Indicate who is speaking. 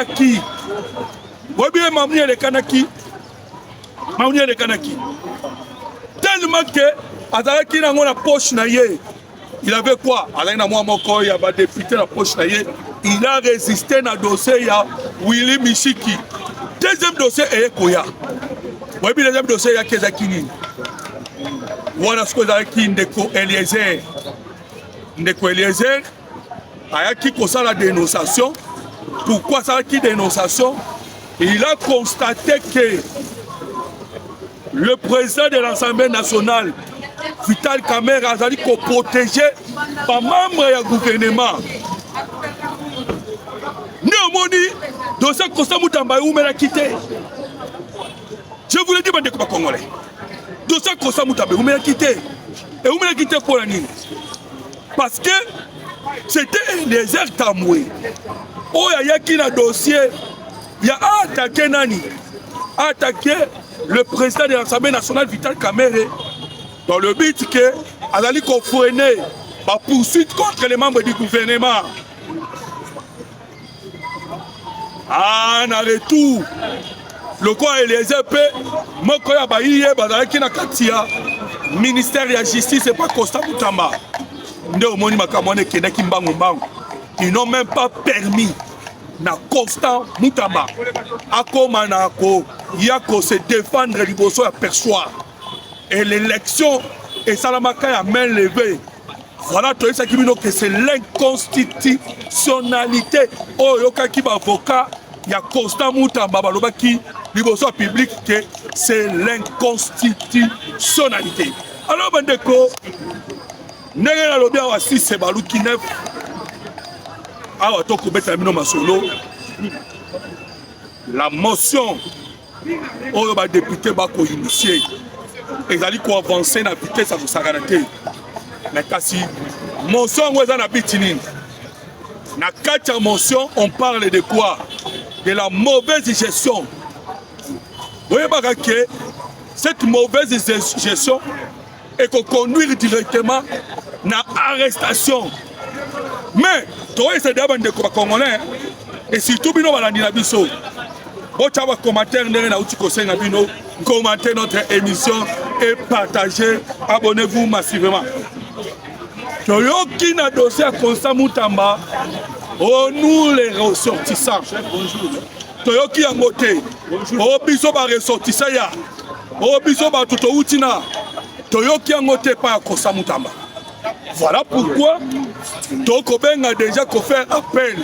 Speaker 1: Qui bien Mamounia de Kanaki. Mamounia de Kanaki. Tellement que Azaraki n'a pas la poche naïe. Il avait quoi? Alain Namoua Moko, il y a des députés la poche naïe. Il a résisté à dossier à Willy Michiki. Deuxième dossier est Koya. Oui, le deuxième dossier est Kezakini. Voilà ce que Zaki Ndeko Eliezer. Ndeko Eliezer a qui concerne la dénonciation. Pourquoi ça qui dénonciation? Il a constaté que le président de l'Assemblée nationale, Vital Kamerhe, a dit qu'on protégeait par membre du gouvernement. Néomoni, dossier Kosta Moutamba, où m'a quitté. Je vous l'ai dit, bande de Congolais. Dossier Kosta Moutamba, où m'a quitté. Et où m'a quitté pour la nuit. Parce que c'était les airs tamoués. Oh, il y a qui dans le dossier. Il y a attaqué Nani. Attaqué le président de l'Assemblée nationale, Vital Kamerhe, dans le but que Azali Kofouene va poursuite contre les membres du gouvernement. Ah, na retour. Le quoi Eliezer P. Moko ya baïye bazalaki na katia. Ministère de la Justice et pas Kosta Moutamba. Nde omoni makamone kendaki mbangu mbangu. Ils n'ont même pas permis na Kosta Moutamba akoma na ko yako se défendre liboso ya perchoir. Et l'élection et Salamaka ya main levée. Voilà tout ça qui dit que c'est l'inconstitutionnalité. Oh yokaki ba avocat ya Kosta Moutamba balobaki liboso public que c'est l'inconstitutionnalité. Alors bandeko ndenge na lobia wa 6 baluki 9 awa toko beta mino masolo la motion oyo ba député ba ko initier ezali ko avancer na vitesse à s'arrêter mais kasi motion oyo na bitini na kati motion on parle de quoi? De la mauvaise gestion. Voyez pas que cette mauvaise gestion et qu'on conduire directement na arrestation. Mais toi c'est d'abord de Congolais et surtout bino balandi na biso. Bocha ba commentaire ndenge na uti kosenga bino, commentez notre émission et partagez, abonnez-vous massivement. Toyoki na dossier Kosta Moutamba, oh nous les ressortissants. Toyoki yango te. Oh biso ba ressortissants ya. Oh biso ba tuto utina. Toyoki yango te pa Kosta Moutamba. Voilà pourquoi Toko Ben a déjà fait appel.